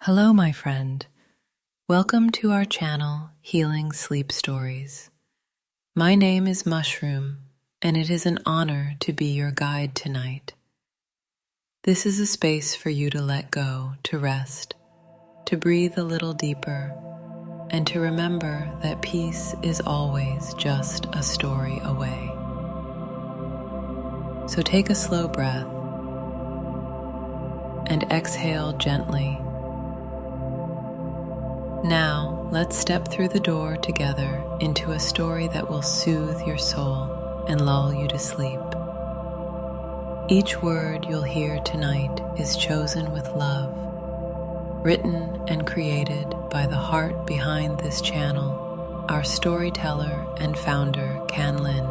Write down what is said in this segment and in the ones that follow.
Hello, my friend. Welcome to our channel, Healing Sleep Stories. My name is Mushroom, and it is an honor to be your guide tonight. This is a space for you to let go, to rest, to breathe a little deeper, and to remember that peace is always just a story away. So take a slow breath and exhale gently. Now, let's step through the door together into a story that will soothe your soul and lull you to sleep. Each word you'll hear tonight is chosen with love, written and created by the heart behind this channel, our storyteller and founder, Can Lin.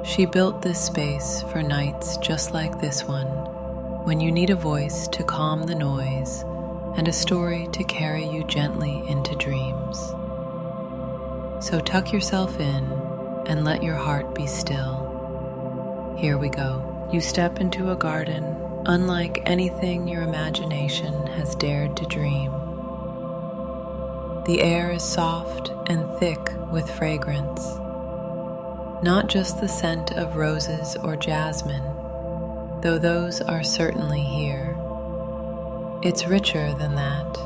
She built this space for nights just like this one, when you need a voice to calm the noise and a story to carry you gently into dreams. So tuck yourself in and let your heart be still. Here we go. You step into a garden unlike anything your imagination has dared to dream. The air is soft and thick with fragrance, not just the scent of roses or jasmine, though those are certainly here. It's richer than that.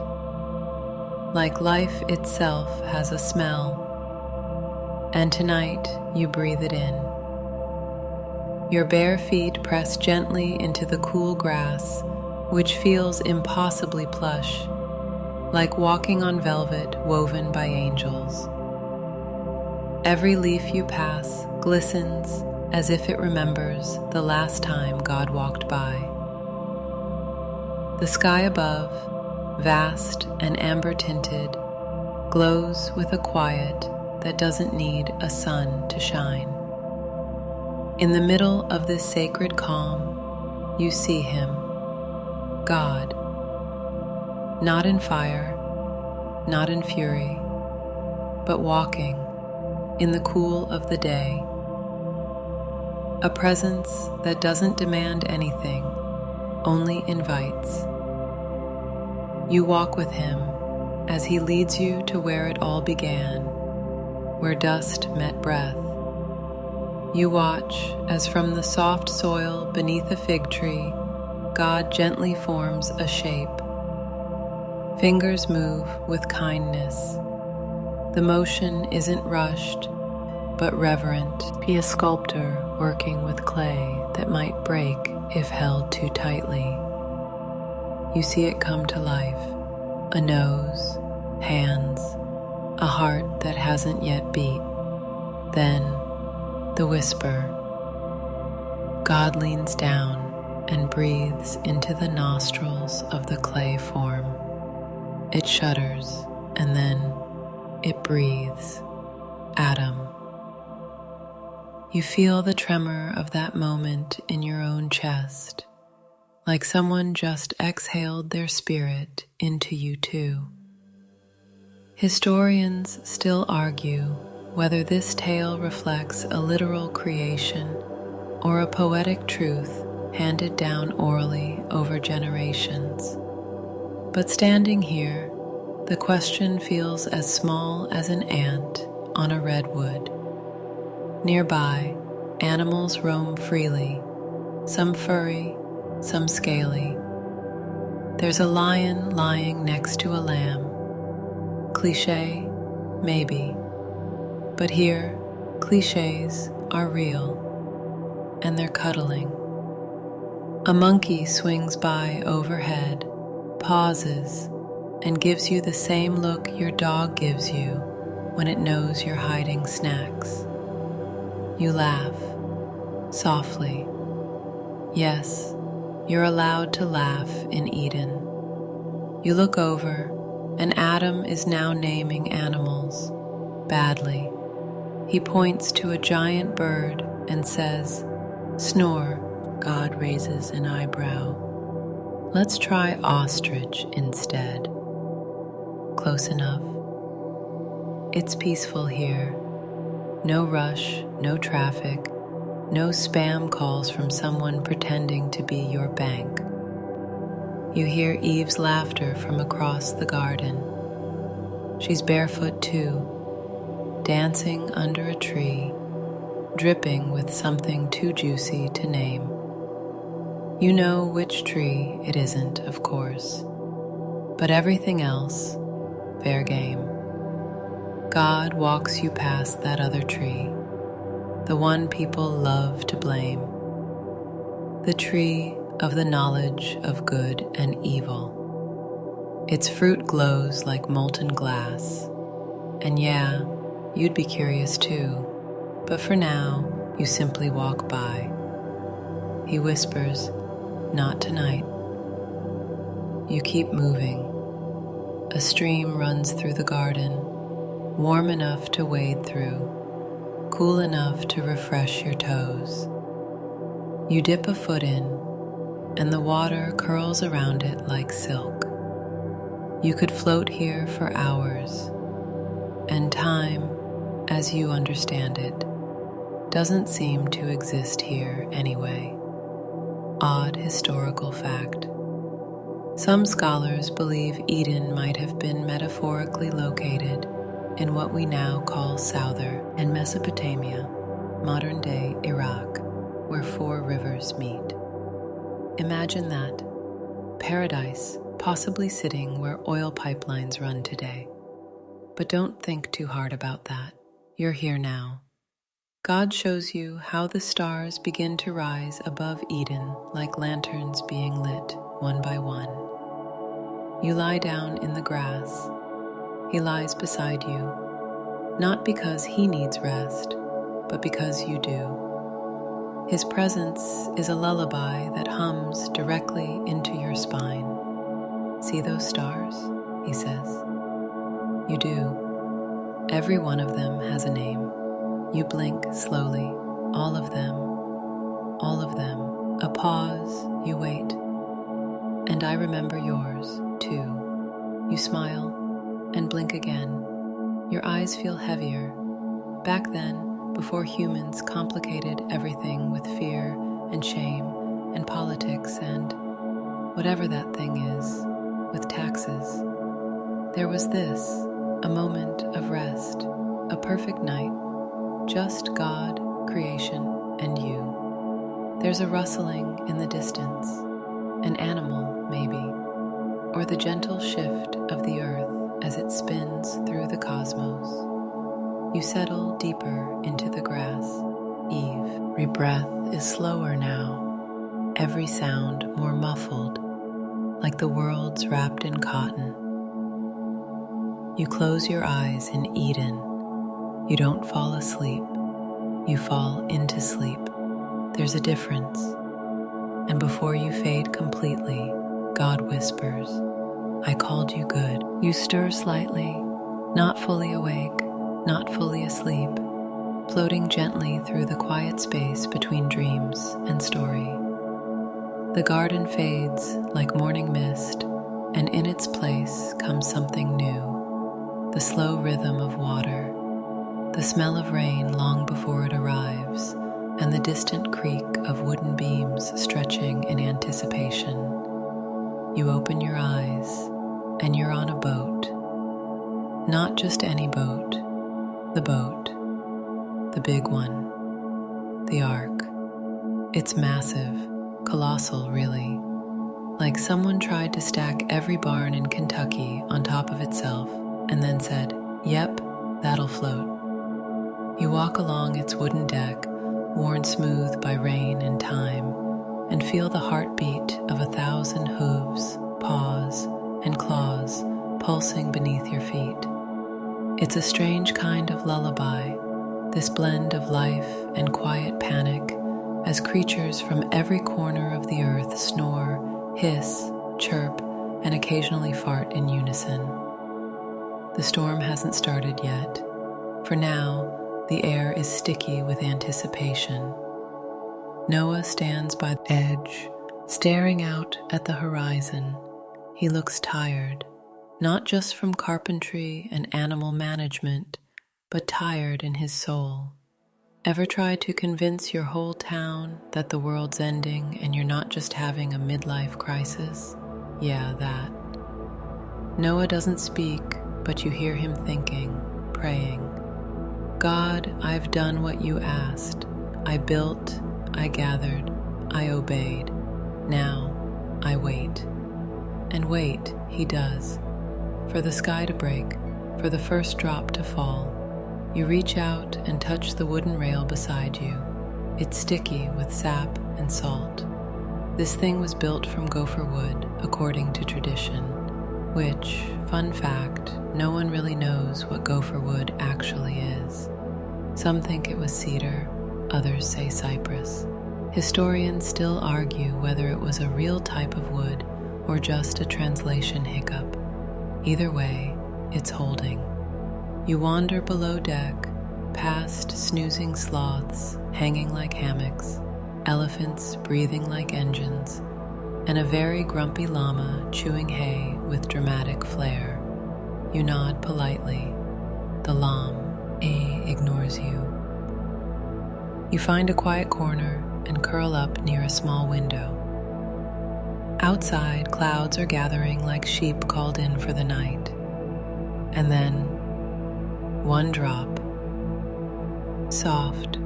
Like life itself has a smell, and tonight you breathe it in. Your bare feet press gently into the cool grass, which feels impossibly plush, like walking on velvet woven by angels. Every leaf you pass glistens as if it remembers the last time God walked by. The sky above, vast and amber-tinted, glows with a quiet that doesn't need a sun to shine. In the middle of this sacred calm, you see Him, God, not in fire, not in fury, but walking in the cool of the day. A presence that doesn't demand anything, only invites. You walk with Him as He leads you to where it all began, where dust met breath. You watch as from the soft soil beneath a fig tree, God gently forms a shape. Fingers move with kindness. The motion isn't rushed, but reverent. Be a sculptor working with clay that might break if held too tightly. You see it come to life, a nose, hands, a heart that hasn't yet beat. Then, the whisper. God leans down and breathes into the nostrils of the clay form. It shudders, and then it breathes. Adam. You feel the tremor of that moment in your own chest, like someone just exhaled their spirit into you too. Historians still argue whether this tale reflects a literal creation or a poetic truth handed down orally over generations. But standing here, the question feels as small as an ant on a redwood. Nearby, animals roam freely, some furry, some scaly. There's a lion lying next to a lamb. Cliché, maybe. But here, clichés are real, and they're cuddling. A monkey swings by overhead, pauses, and gives you the same look your dog gives you when it knows you're hiding snacks. You laugh, softly. Yes, you're allowed to laugh in Eden. You look over, and Adam is now naming animals, badly. He points to a giant bird and says, "Snore." God raises an eyebrow. "Let's try ostrich instead." Close enough. It's peaceful here. No rush, no traffic, no spam calls from someone pretending to be your bank. You hear Eve's laughter from across the garden. She's barefoot too, dancing under a tree, dripping with something too juicy to name. You know which tree it isn't, of course, but everything else, fair game. God walks you past that other tree, the one people love to blame, the tree of the knowledge of good and evil. Its fruit glows like molten glass, and yeah, you'd be curious too, but for now, you simply walk by. He whispers, "Not tonight." You keep moving. A stream runs through the garden, warm enough to wade through, cool enough to refresh your toes. You dip a foot in, and the water curls around it like silk. You could float here for hours, and time, as you understand it, doesn't seem to exist here anyway. Odd historical fact. Some scholars believe Eden might have been metaphorically located in what we now call Souther and Mesopotamia, modern-day Iraq, where 4 rivers meet. Imagine that. Paradise, possibly sitting where oil pipelines run today. But don't think too hard about that. You're here now. God shows you how the stars begin to rise above Eden like lanterns being lit one by one. You lie down in the grass. He lies beside you, not because he needs rest, but because you do. His presence is a lullaby that hums directly into your spine. "See those stars?" he says. You do. Every one of them has a name. You blink slowly. All of them. All of them. A pause. You wait. And I remember yours, too. You smile and blink again. Your eyes feel heavier. Back then, before humans complicated everything with fear and shame and politics and whatever that thing is, with taxes, there was this, a moment of rest, a perfect night, just God, creation, and you. There's a rustling in the distance, an animal, maybe, or the gentle shift of the earth as it spins through the cosmos. You settle deeper into the grass. Eve, your breath is slower now, every sound more muffled, like the world's wrapped in cotton. You close your eyes in Eden. You don't fall asleep. You fall into sleep. There's a difference. And before you fade completely, God whispers, "I called you good." You stir slightly, not fully awake, not fully asleep, floating gently through the quiet space between dreams and story. The garden fades like morning mist, and in its place comes something new, the slow rhythm of water, the smell of rain long before it arrives, and the distant creak of wooden beams stretching in anticipation. You open your eyes, and you're on a boat. Not just any boat, the big one, the Ark. It's massive, colossal really, like someone tried to stack every barn in Kentucky on top of itself and then said, "Yep, that'll float." You walk along its wooden deck, worn smooth by rain and time, and feel the heartbeat of 1,000 hooves, paws, and claws pulsing beneath your feet. It's a strange kind of lullaby, this blend of life and quiet panic, as creatures from every corner of the earth snore, hiss, chirp, and occasionally fart in unison. The storm hasn't started yet. For now, the air is sticky with anticipation. Noah stands by the edge, staring out at the horizon. He looks tired, not just from carpentry and animal management, but tired in his soul. Ever try to convince your whole town that the world's ending and you're not just having a midlife crisis? Yeah, that. Noah doesn't speak, but you hear him thinking, praying, God, I've done what you asked. I built, I gathered, I obeyed. Now, I wait. And wait, he does. For the sky to break, for the first drop to fall. You reach out and touch the wooden rail beside you. It's sticky with sap and salt. This thing was built from gopher wood, according to tradition, which, fun fact, no one really knows what gopher wood actually is. Some think it was cedar, others say cypress. Historians still argue whether it was a real type of wood or just a translation hiccup. Either way, it's holding. You wander below deck, past snoozing sloths hanging like hammocks, elephants breathing like engines, and a very grumpy llama chewing hay with dramatic flair. You nod politely. The llama ignores you. You find a quiet corner and curl up near a small window. Outside, clouds are gathering like sheep called in for the night. And then, one drop, soft,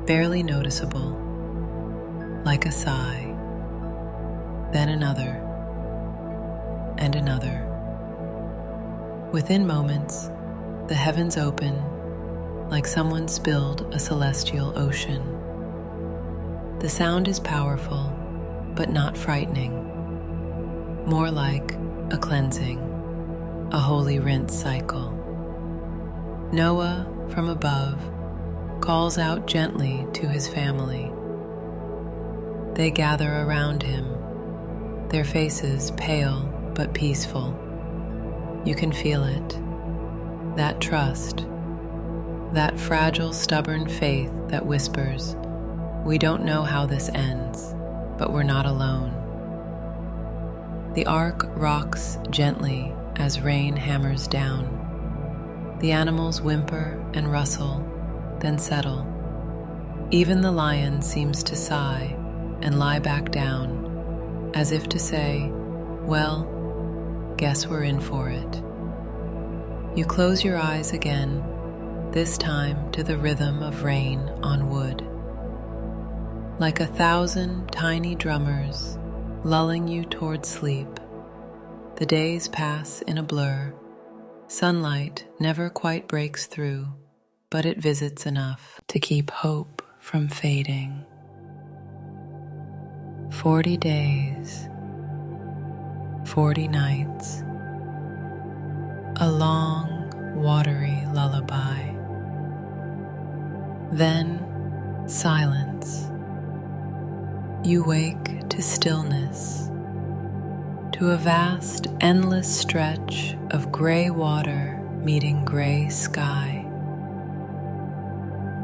barely noticeable, like a sigh, then another, and another. Within moments, the heavens open like someone spilled a celestial ocean. The sound is powerful, but not frightening. More like a cleansing, a holy rinse cycle. Noah, from above, calls out gently to his family. They gather around him, their faces pale but peaceful. You can feel it, that trust, that fragile, stubborn faith that whispers, we don't know how this ends, but we're not alone. The ark rocks gently as rain hammers down. The animals whimper and rustle, then settle. Even the lion seems to sigh and lie back down, as if to say, well, guess we're in for it. You close your eyes again, this time to the rhythm of rain on wood. Like 1,000 tiny drummers lulling you toward sleep, the days pass in a blur. Sunlight never quite breaks through, but it visits enough to keep hope from fading. 40 days, 40 nights, a long, watery lullaby. Then silence. You wake to stillness, to a vast, endless stretch of gray water meeting gray sky.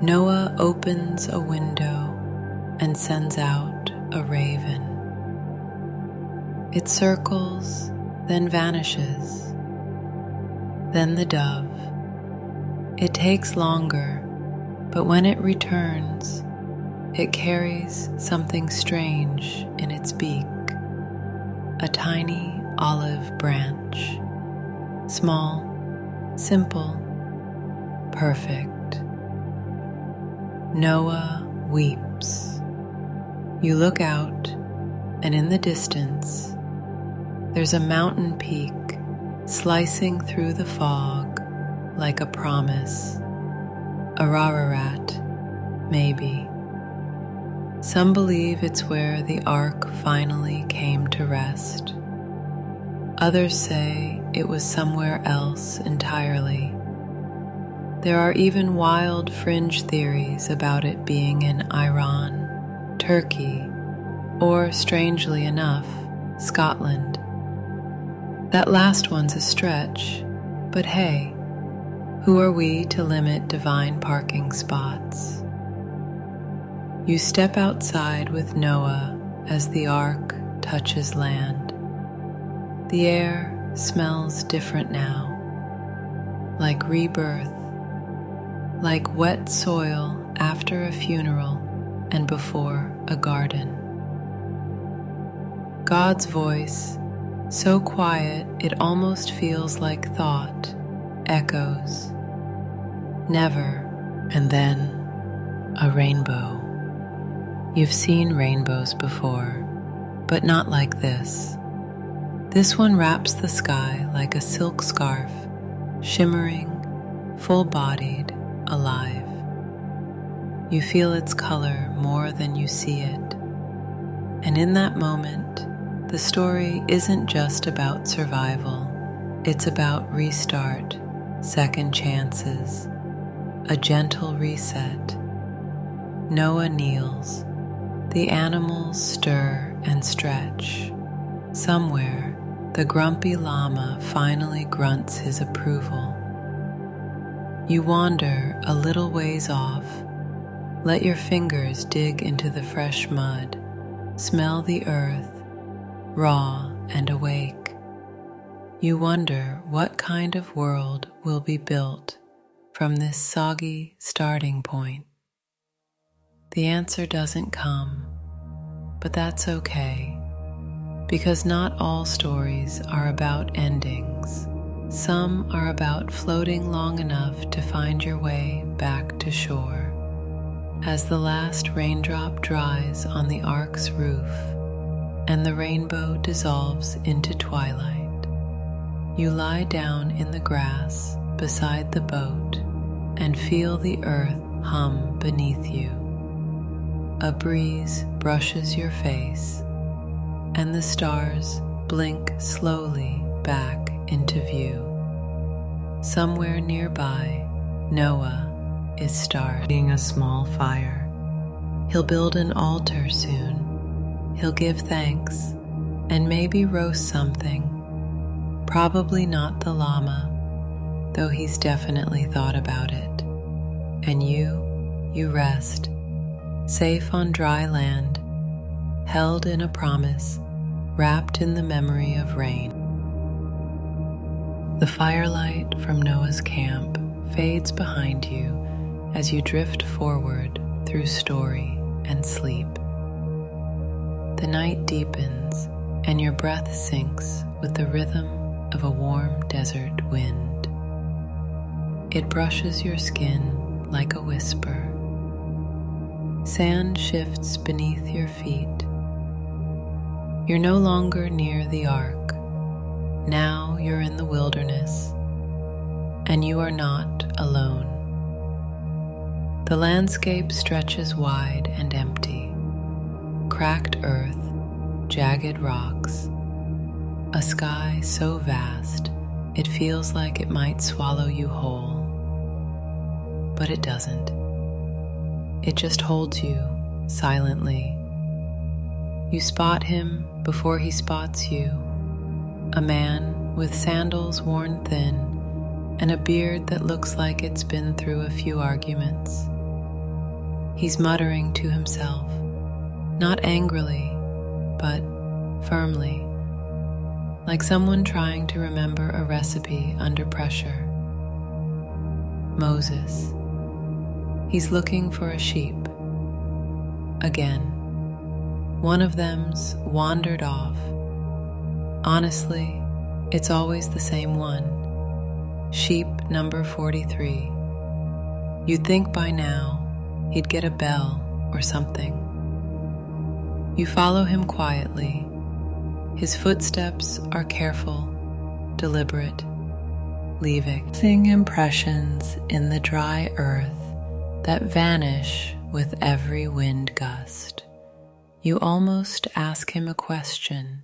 Noah opens a window and sends out a raven. It circles, then vanishes. Then the dove. It takes longer, but when it returns, it carries something strange in its beak. A tiny olive branch. Small, simple, perfect. Noah weeps. You look out, and in the distance, there's a mountain peak slicing through the fog like a promise. Ararat, maybe. Some believe it's where the ark finally came to rest. Others say it was somewhere else entirely. There are even wild fringe theories about it being in Iran, Turkey, or, strangely enough, Scotland. That last one's a stretch, but hey, who are we to limit divine parking spots? You step outside with Noah as the ark touches land. The air smells different now, like rebirth, like wet soil after a funeral and before a garden. God's voice, so quiet it almost feels like thought, echoes. Never, and then a rainbow. You've seen rainbows before, but not like this. This one wraps the sky like a silk scarf, shimmering, full-bodied, alive. You feel its color more than you see it. And in that moment, the story isn't just about survival. It's about restart, second chances, a gentle reset. Noah kneels. The animals stir and stretch. Somewhere, the grumpy llama finally grunts his approval. You wander a little ways off. Let your fingers dig into the fresh mud. Smell the earth, raw and awake. You wonder what kind of world will be built from this soggy starting point. The answer doesn't come, but that's okay, because not all stories are about endings. Some are about floating long enough to find your way back to shore. As the last raindrop dries on the ark's roof and the rainbow dissolves into twilight, you lie down in the grass beside the boat and feel the earth hum beneath you. A breeze brushes your face, and the stars blink slowly back into view. Somewhere nearby, Noah is starting a small fire. He'll build an altar soon. He'll give thanks and maybe roast something. Probably not the llama, though he's definitely thought about it. And you rest, safe on dry land, held in a promise, wrapped in the memory of rain. The firelight from Noah's camp fades behind you as you drift forward through story and sleep. The night deepens and your breath sinks with the rhythm of a warm desert wind. It brushes your skin like a whisper. Sand shifts beneath your feet. You're no longer near the ark. Now you're in the wilderness, and you are not alone. The landscape stretches wide and empty. Cracked earth, jagged rocks, a sky so vast it feels like it might swallow you whole. But it doesn't. It just holds you silently. You spot him before he spots you, a man with sandals worn thin and a beard that looks like it's been through a few arguments. He's muttering to himself, not angrily, but firmly, like someone trying to remember a recipe under pressure. Moses. He's looking for a sheep. Again, one of them's wandered off. Honestly, it's always the same one. Sheep number 43. You'd think by now he'd get a bell or something. You follow him quietly. His footsteps are careful, deliberate, leaving impressions in the dry earth that vanish with every wind gust. You almost ask him a question,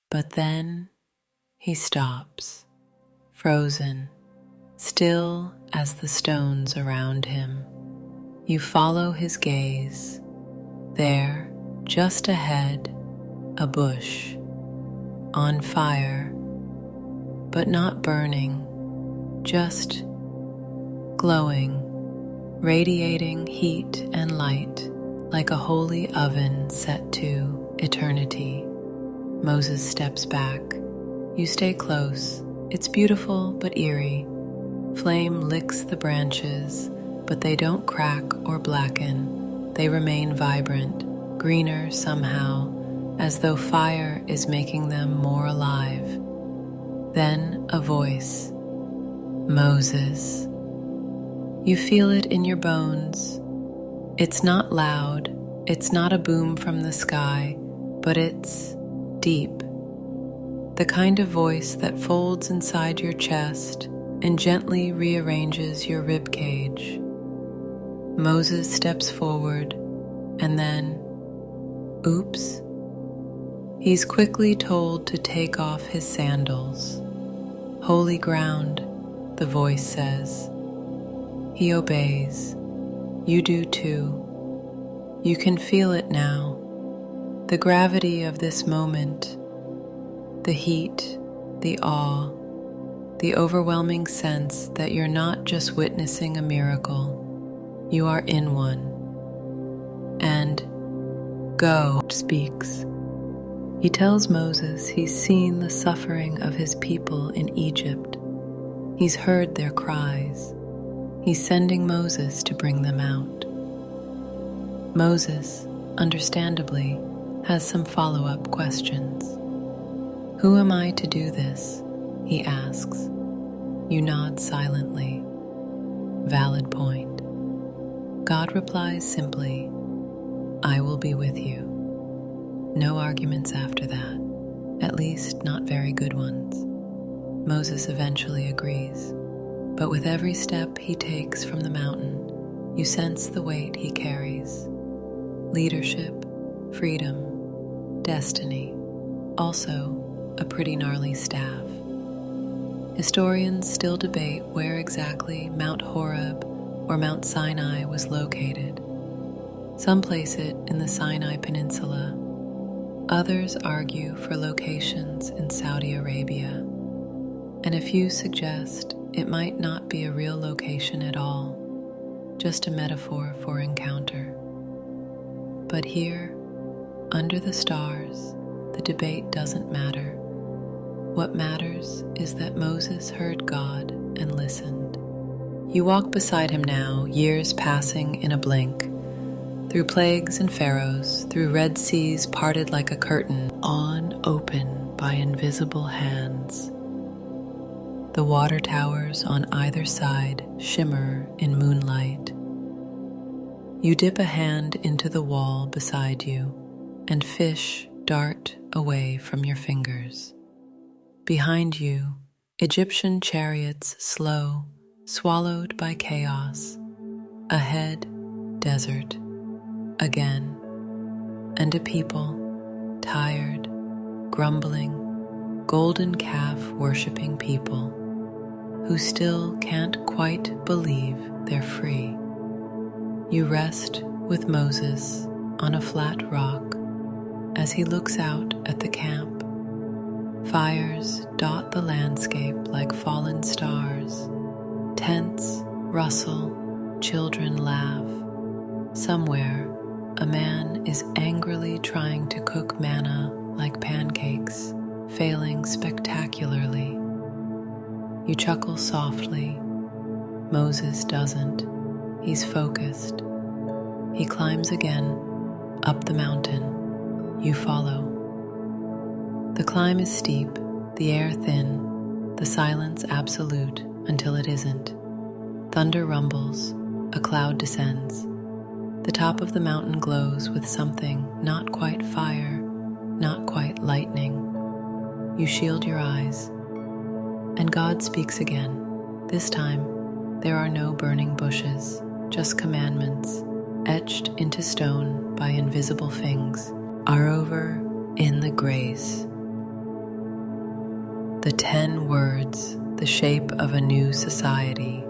but then he stops, frozen, still as the stones around him. You follow his gaze. There, just ahead, a bush, on fire, but not burning, just glowing, radiating heat and light like a holy oven set to eternity. Moses steps back. You stay close. It's beautiful but eerie. Flame licks the branches, but they don't crack or blacken. They remain vibrant, greener somehow, as though fire is making them more alive. Then a voice, Moses. You feel it in your bones. It's not loud, it's not a boom from the sky, but it's deep. The kind of voice that folds inside your chest and gently rearranges your rib cage. Moses steps forward, and then, oops, he's quickly told to take off his sandals. Holy ground, the voice says. He obeys. You do too. You can feel it now. The gravity of this moment, the heat, the awe, the overwhelming sense that you're not just witnessing a miracle, you are in one. And go speaks. He tells Moses he's seen the suffering of his people in Egypt. He's heard their cries. He's sending Moses to bring them out. Moses, understandably, has some follow-up questions. Who am I to do this? He asks. You nod silently. Valid point. God replies simply, I will be with you. No arguments after that, at least not very good ones. Moses eventually agrees, but with every step he takes from the mountain, you sense the weight he carries. Leadership, freedom, destiny, also a pretty gnarly staff. Historians still debate where exactly Mount Horeb or Mount Sinai was located. Some place it in the Sinai Peninsula. Others argue for locations in Saudi Arabia, and a few suggest it might not be a real location at all, just a metaphor for encounter. But here, under the stars, the debate doesn't matter. What matters is that Moses heard God and listened. You walk beside him now, years passing in a blink, through plagues and pharaohs, through Red Seas parted like a curtain, on open by invisible hands. The water towers on either side shimmer in moonlight. You dip a hand into the wall beside you, and fish dart away from your fingers. Behind you, Egyptian chariots slow, swallowed by chaos. Ahead, desert. Again, and a people, tired, grumbling, golden calf worshipping people, who still can't quite believe they're free. You rest with Moses on a flat rock as he looks out at the camp. Fires dot the landscape like fallen stars. Tents rustle, children laugh. Somewhere, a man is angrily trying to cook manna like pancakes, failing spectacularly. You chuckle softly. Moses doesn't. He's focused. He climbs again, up the mountain. You follow. The climb is steep, the air thin, the silence absolute until it isn't. Thunder rumbles, a cloud descends. The top of the mountain glows with something not quite fire, not quite lightning. You shield your eyes. And God speaks again. This time, there are no burning bushes, just commandments, etched into stone by invisible things, are over in the grace. The 10 words, the shape of a new society.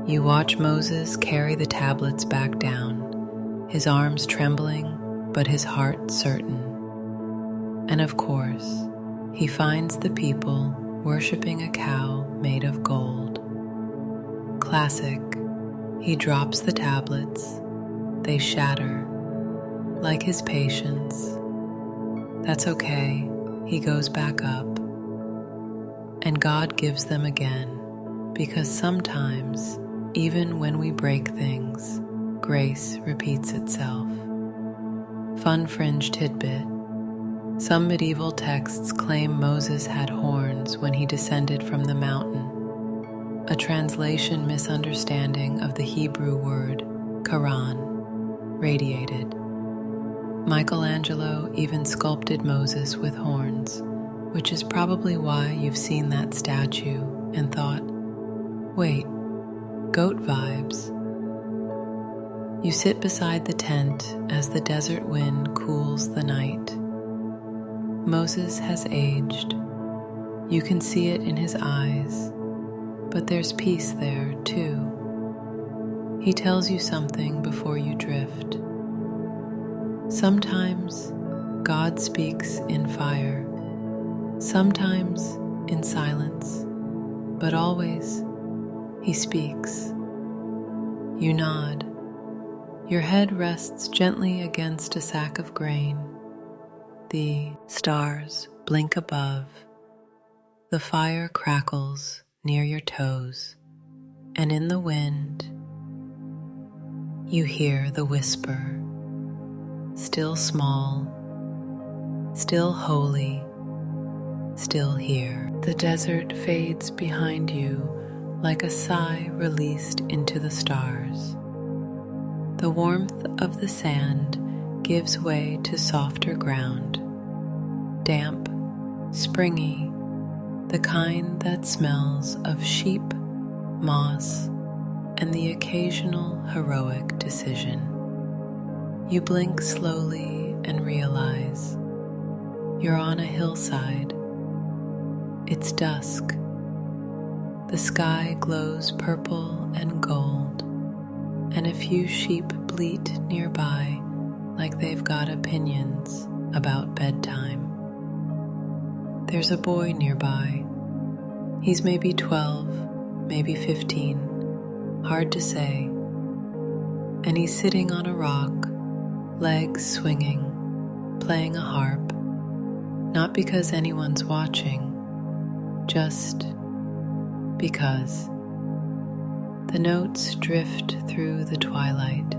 You watch Moses carry the tablets back down, his arms trembling, but his heart certain. And of course, he finds the people worshipping a cow made of gold. Classic. He drops the tablets. They shatter, like his patience. That's okay. He goes back up. And God gives them again, because sometimes, even when we break things, grace repeats itself. Fun fringe tidbit. Some medieval texts claim Moses had horns when he descended from the mountain, a translation misunderstanding of the Hebrew word Quran, radiated. Michelangelo even sculpted Moses with horns, which is probably why you've seen that statue and thought, wait, goat vibes. You sit beside the tent as the desert wind cools the night. Moses has aged. You can see it in his eyes, but there's peace there too. He tells you something before you drift. Sometimes God speaks in fire, sometimes in silence, but always He speaks. You nod. Your head rests gently against a sack of grain. The stars blink above. The fire crackles near your toes, and in the wind, you hear the whisper, still small, still holy, still here. The desert fades behind you like a sigh released into the stars. The warmth of the sand gives way to softer ground, damp, springy, the kind that smells of sheep, moss, and the occasional heroic decision. You blink slowly and realize you're on a hillside. It's dusk. The sky glows purple and gold, and a few sheep bleat nearby like they've got opinions about bedtime. There's a boy nearby. He's maybe 12, maybe 15, hard to say. And he's sitting on a rock, legs swinging, playing a harp, not because anyone's watching, just because. The notes drift through the twilight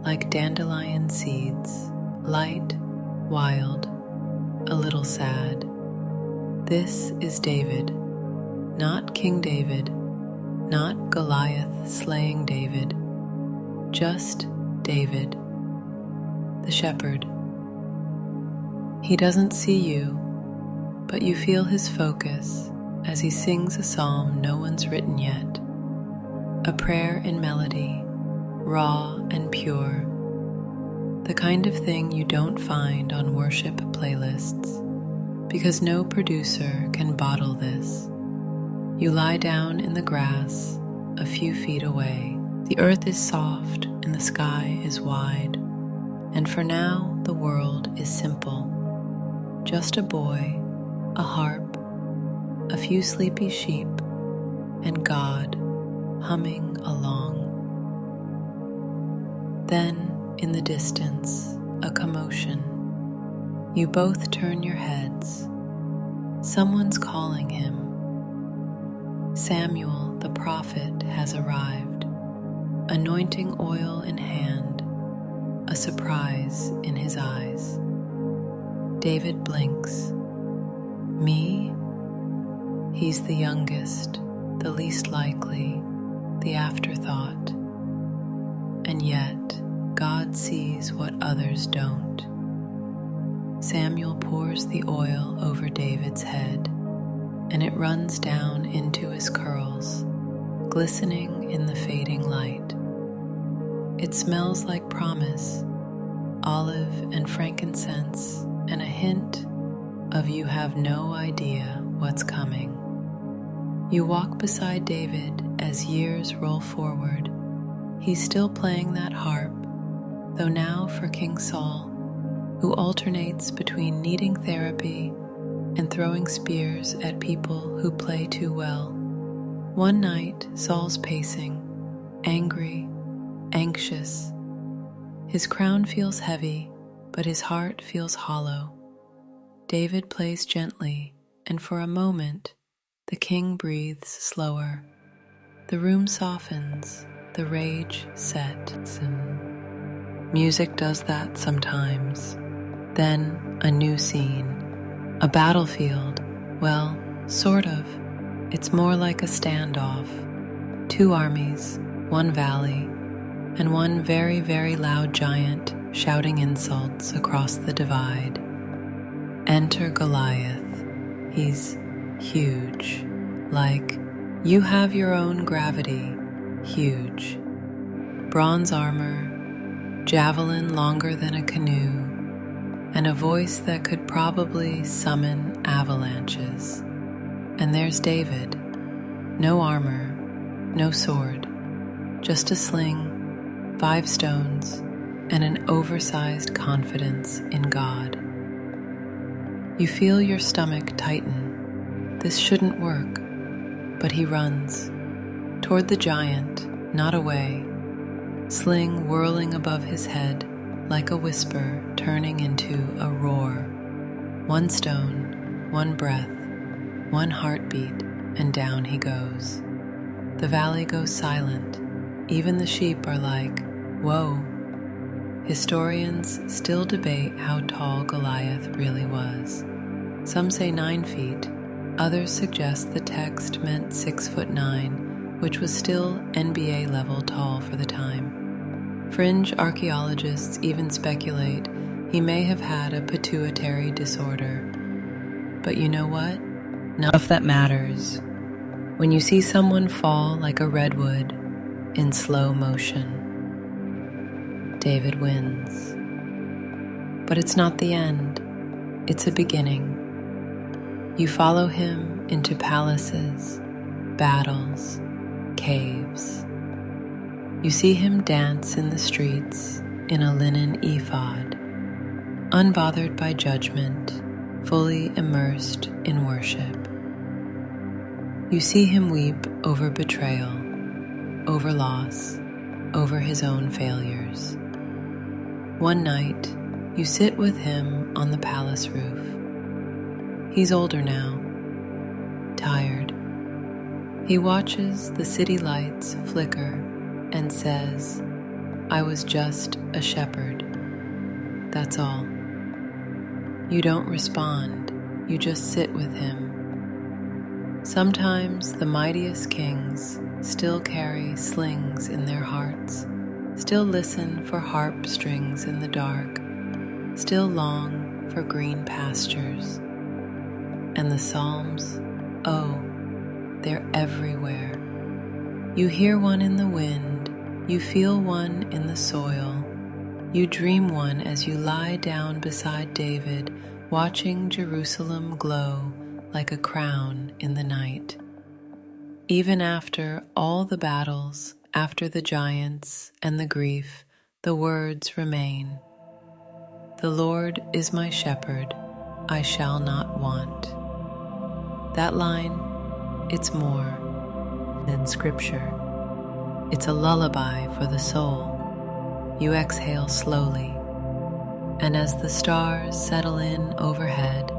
like dandelion seeds, light, wild, a little sad. This is David, not King David, not Goliath slaying David, just David, the shepherd. He doesn't see you, but you feel his focus as he sings a psalm no one's written yet, a prayer in melody, raw and pure, the kind of thing you don't find on worship playlists, because no producer can bottle this. You lie down in the grass a few feet away. The earth is soft and the sky is wide, and for now the world is simple. Just a boy, a harp, a few sleepy sheep, and God humming along. Then, in the distance, a commotion. You both turn your heads. Someone's calling him. Samuel the prophet has arrived, anointing oil in hand, a surprise in his eyes. David blinks. Me? He's the youngest, the least likely, the afterthought. And yet, God sees what others don't. Samuel pours the oil over David's head, and it runs down into his curls, glistening in the fading light. It smells like promise, olive and frankincense, and a hint of you have no idea what's coming. You walk beside David as years roll forward. He's still playing that harp, though now for King Saul, who alternates between needing therapy and throwing spears at people who play too well. One night, Saul's pacing, angry, anxious. His crown feels heavy, but his heart feels hollow. David plays gently, and for a moment, the king breathes slower. The room softens, the rage sets. Music does that sometimes. Then a new scene, a battlefield. Well, sort of. It's more like a standoff. 2 armies, 1 valley, and 1 very, very loud giant shouting insults across the divide. Enter Goliath. He's huge. Like, you have your own gravity. Huge. Bronze armor, javelin longer than a canoe, and a voice that could probably summon avalanches. And there's David. No armor, no sword, just a sling, 5 stones, and an oversized confidence in God. You feel your stomach tighten. This shouldn't work. But he runs toward the giant, not away, sling whirling above his head like a whisper turning into a roar. 1 stone, 1 breath, 1 heartbeat, and down he goes. The valley goes silent. Even the sheep are like, whoa. Historians still debate how tall Goliath really was. Some say 9 feet. Others suggest the text meant 6'9", which was still NBA level tall for the time. Fringe archaeologists even speculate he may have had a pituitary disorder. But you know what? None of that matters. When you see someone fall like a redwood in slow motion, David wins. But it's not the end. It's a beginning. You follow him into palaces, battles, caves. You see him dance in the streets in a linen ephod, unbothered by judgment, fully immersed in worship. You see him weep over betrayal, over loss, over his own failures. One night, you sit with him on the palace roof. He's older now, tired. He watches the city lights flicker and says, I was just a shepherd. That's all. You don't respond, you just sit with him. Sometimes the mightiest kings still carry slings in their hearts, still listen for harp strings in the dark, still long for green pastures. And the Psalms, oh, they're everywhere. You hear one in the wind, you feel one in the soil, you dream one as you lie down beside David, watching Jerusalem glow like a crown in the night. Even after all the battles, after the giants and the grief, the words remain. The Lord is my shepherd, I shall not want. That line, it's more than scripture. It's a lullaby for the soul. You exhale slowly, and as the stars settle in overhead,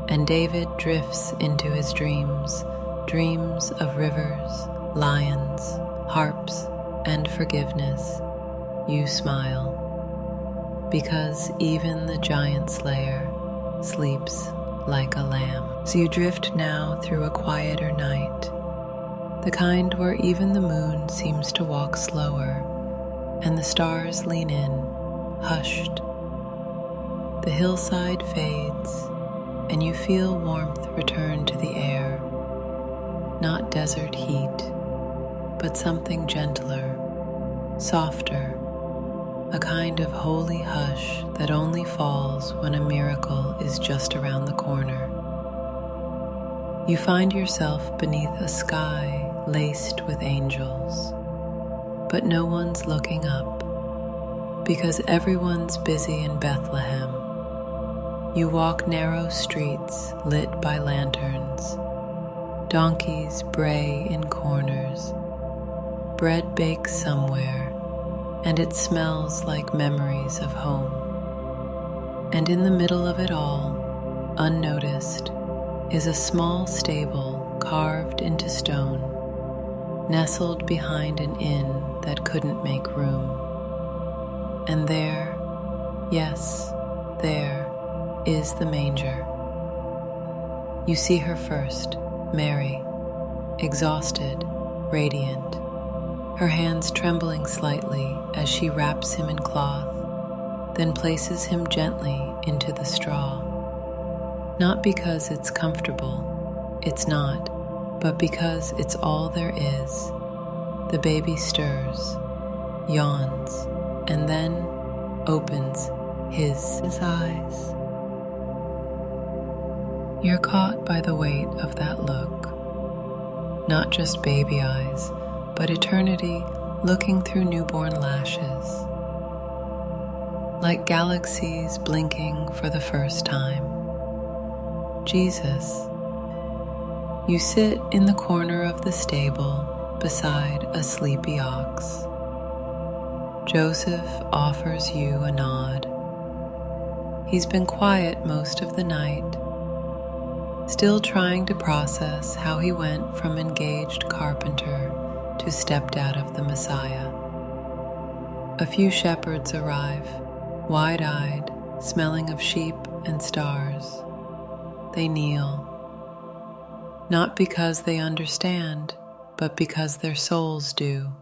and David drifts into his dreams, dreams of rivers, lions, harps, and forgiveness, you smile, because even the giant slayer sleeps like a lamb. So you drift now through a quieter night, the kind where even the moon seems to walk slower, and the stars lean in, hushed. The hillside fades, and you feel warmth return to the air, not desert heat, but something gentler, softer, a kind of holy hush that only falls when a miracle is just around the corner. You find yourself beneath a sky laced with angels, but no one's looking up, because everyone's busy in Bethlehem. You walk narrow streets lit by lanterns. Donkeys bray in corners. Bread bakes somewhere, and it smells like memories of home. And in the middle of it all, unnoticed, is a small stable carved into stone, nestled behind an inn that couldn't make room. And there, yes, there, is the manger. You see her first, Mary, exhausted, radiant, her hands trembling slightly as she wraps him in cloth, then places him gently into the straw. Not because it's comfortable, it's not, but because it's all there is. The baby stirs, yawns, and then opens his eyes. You're caught by the weight of that look. Not just baby eyes, but eternity looking through newborn lashes. Like galaxies blinking for the first time. Jesus. You sit in the corner of the stable beside a sleepy ox. Joseph offers you a nod. He's been quiet most of the night, still trying to process how he went from engaged carpenter to stepped-out of the Messiah. A few shepherds arrive, wide-eyed, smelling of sheep and stars. They kneel, not because they understand, but because their souls do.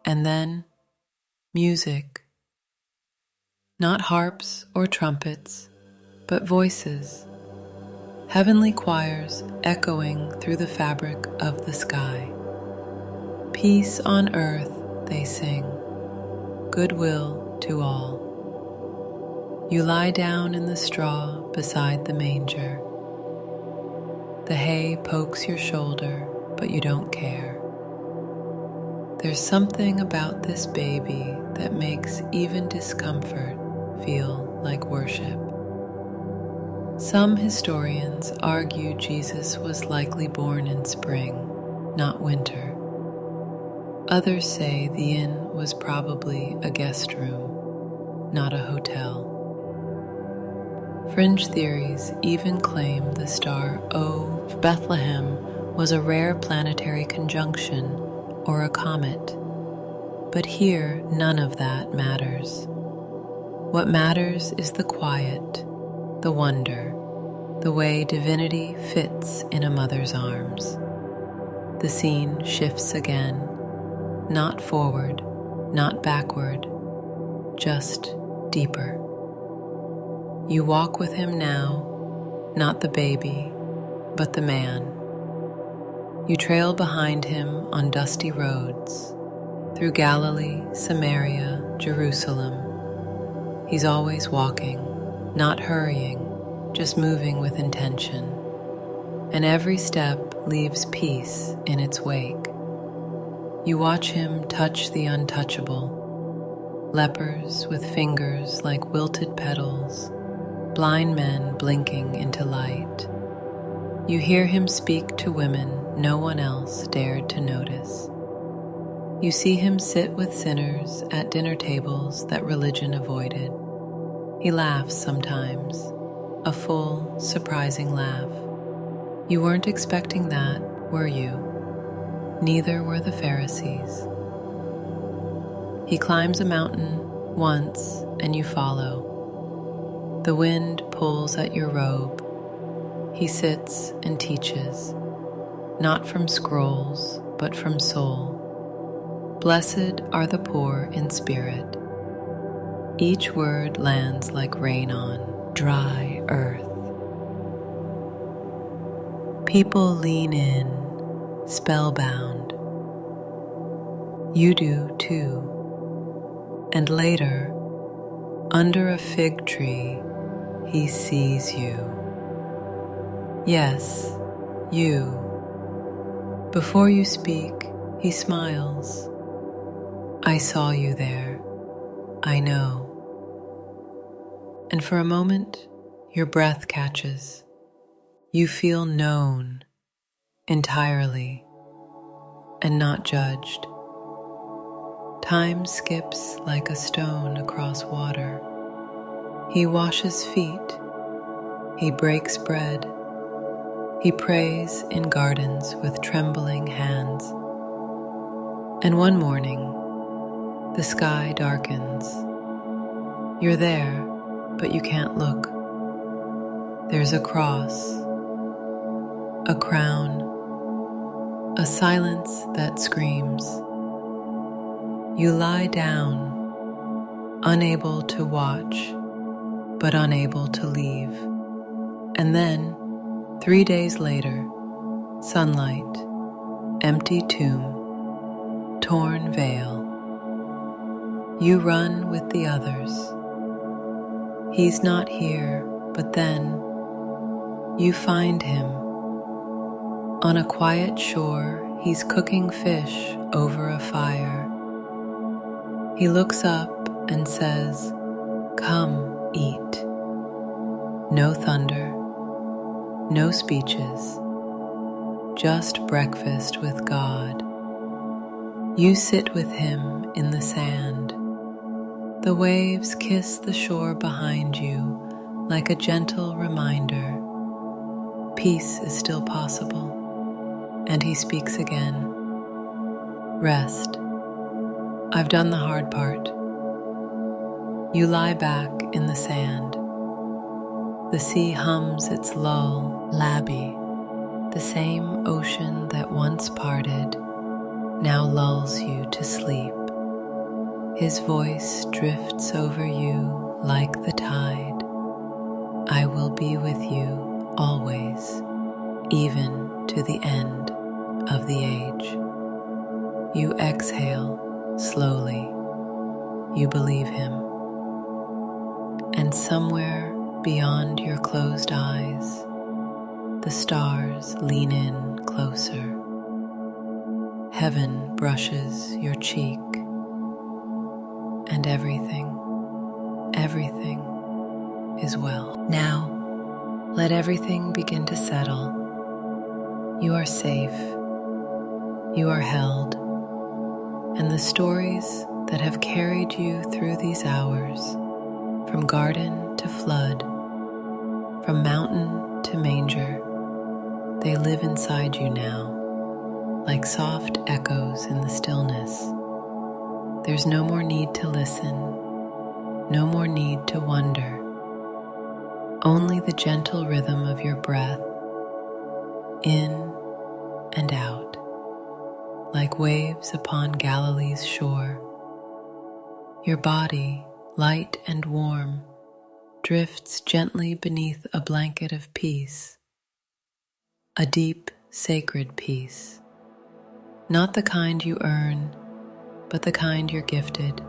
And then, music. Not harps or trumpets, but voices. Heavenly choirs echoing through the fabric of the sky. Peace on earth, they sing. Goodwill to all. You lie down in the straw beside the manger. The hay pokes your shoulder, but you don't care. There's something about this baby that makes even discomfort feel like worship. Some historians argue Jesus was likely born in spring, not winter. Others say the inn was probably a guest room, not a hotel. Fringe theories even claim the star O of Bethlehem was a rare planetary conjunction or a comet. But here, none of that matters. What matters is the quiet, the wonder, the way divinity fits in a mother's arms. The scene shifts again, not forward, not backward, just deeper. You walk with him now, not the baby, but the man. You trail behind him on dusty roads, through Galilee, Samaria, Jerusalem. He's always walking, not hurrying, just moving with intention. And every step leaves peace in its wake. You watch him touch the untouchable, lepers with fingers like wilted petals, blind men blinking into light. You hear him speak to women no one else dared to notice. You see him sit with sinners at dinner tables that religion avoided. He laughs sometimes, a full, surprising laugh. You weren't expecting that, were you? Neither were the Pharisees. He climbs a mountain once, and you follow. The wind pulls at your robe. He sits and teaches, not from scrolls, but from soul. Blessed are the poor in spirit. Each word lands like rain on dry earth. People lean in, spellbound. You do too. And later, under a fig tree, he sees you. Yes, you. Before you speak, he smiles. I saw you there. I know. And for a moment, your breath catches. You feel known entirely and not judged. Time skips like a stone across water. He washes feet. He breaks bread. He prays in gardens with trembling hands. And one morning, the sky darkens. You're there, but you can't look. There's a cross, a crown, a silence that screams. You lie down, unable to watch, but unable to leave. And then, 3 days later, sunlight, empty tomb, torn veil. You run with the others. He's not here, but then you find him. On a quiet shore, he's cooking fish over a fire. He looks up and says, "Come, eat." No thunder, no speeches, just breakfast with God. You sit with him in the sand. The waves kiss the shore behind you like a gentle reminder. Peace is still possible. And he speaks again. Rest. I've done the hard part. You lie back in the sand. The sea hums its lull, Labby. The same ocean that once parted now lulls you to sleep. His voice drifts over you like the tide. I will be with you always, even to the end of the age. You exhale slowly. You believe him. And somewhere beyond your closed eyes, the stars lean in closer. Heaven brushes your cheek. And everything is well. Now, let everything begin to settle. You are safe. You are held. And the stories that have carried you through these hours, from garden to flood, from mountain to manger, they live inside you now, like soft echoes in the stillness. There's no more need to listen, no more need to wonder. Only the gentle rhythm of your breath, in and out, like waves upon Galilee's shore. Your body, light and warm, drifts gently beneath a blanket of peace, a deep, sacred peace, not the kind you earn, but the kind you're gifted.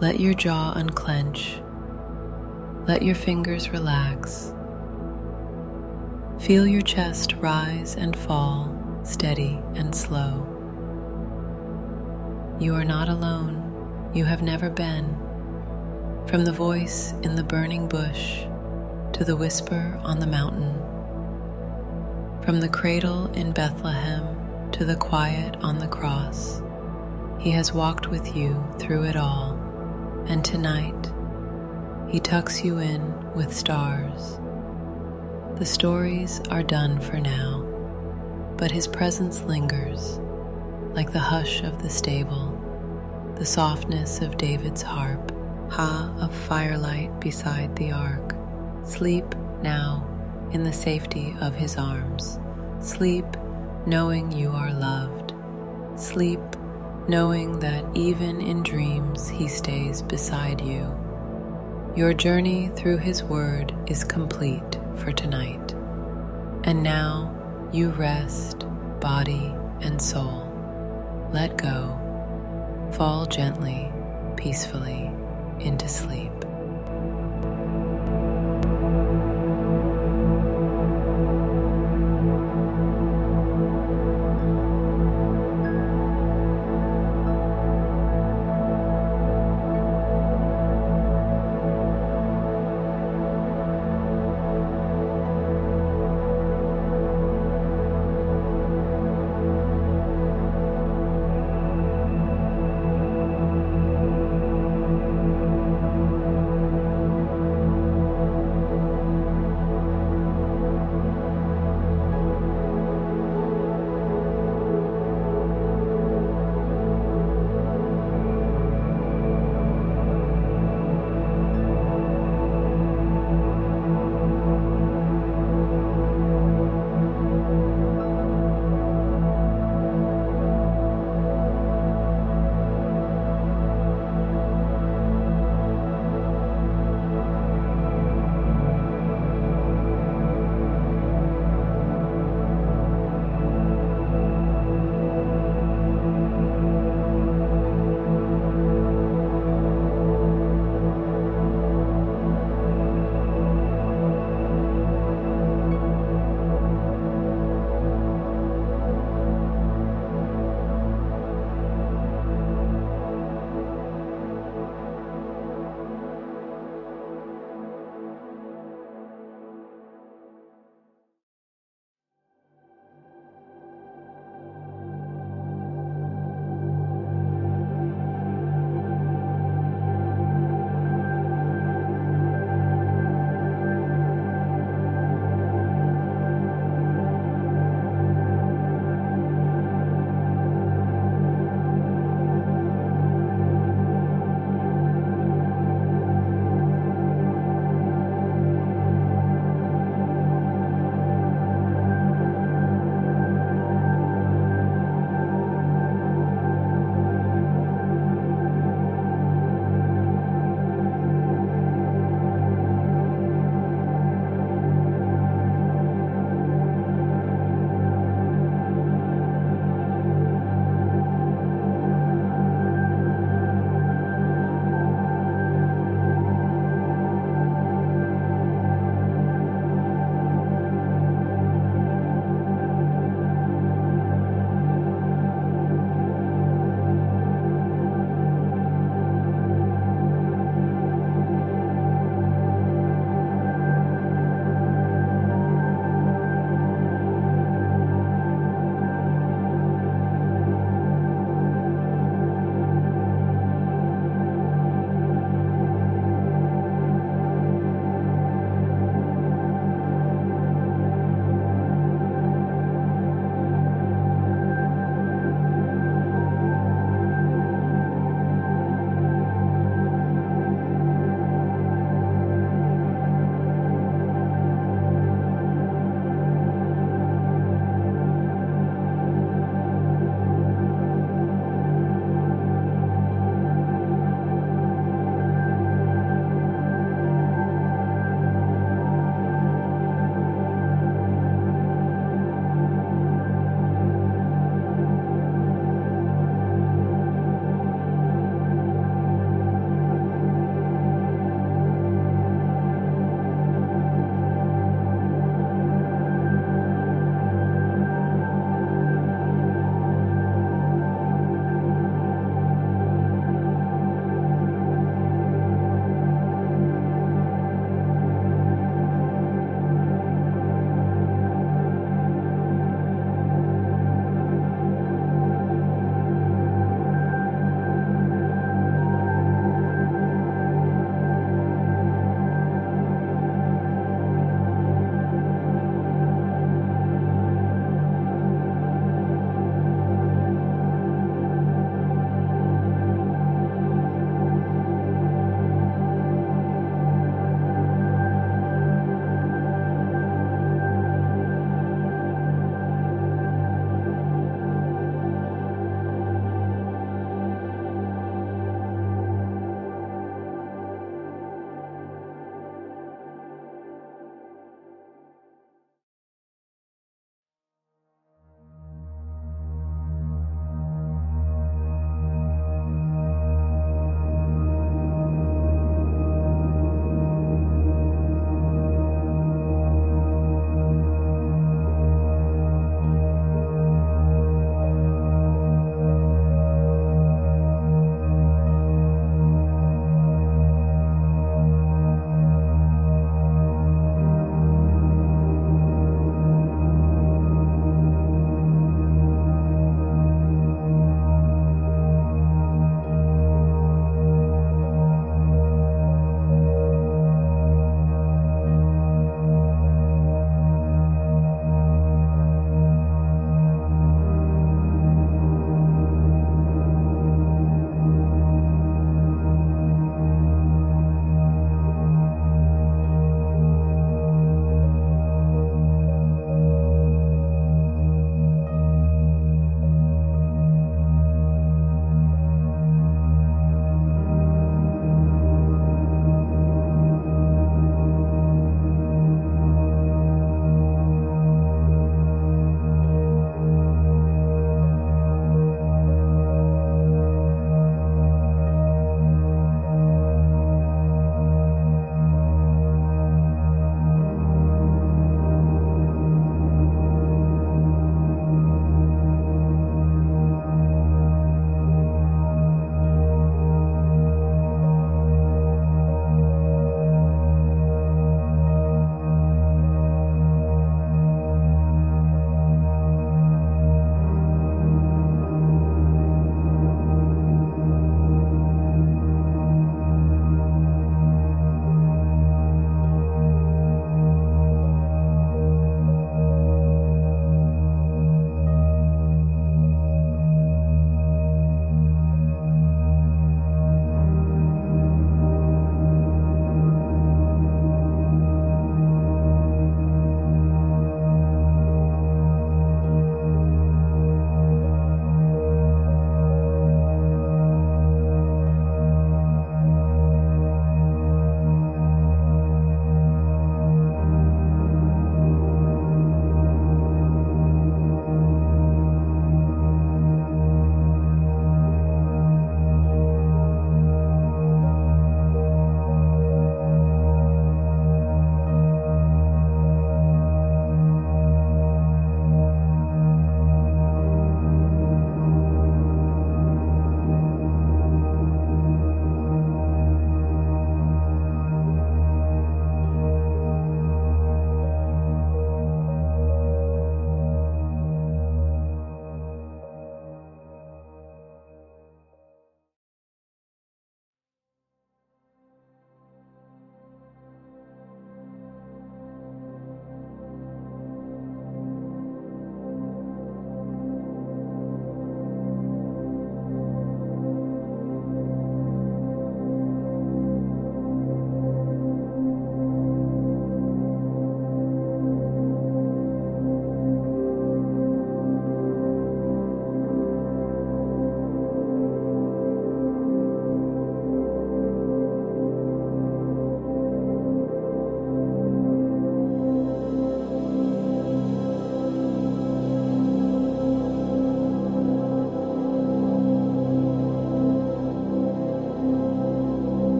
Let your jaw unclench. Let your fingers relax. Feel your chest rise and fall, steady and slow. You are not alone. You have never been. From the voice in the burning bush to the whisper on the mountain, from the cradle in Bethlehem to the quiet on the cross, he has walked with you through it all, and tonight he tucks you in with stars. The stories are done for now, but his presence lingers, like the hush of the stable, the softness of David's harp, of firelight beside the ark. Sleep now in the safety of his arms. Sleep knowing you are loved. Sleep knowing that even in dreams he stays beside you. Your journey through his word is complete for tonight. And now you rest, body and soul. Let go. Fall gently, peacefully into sleep.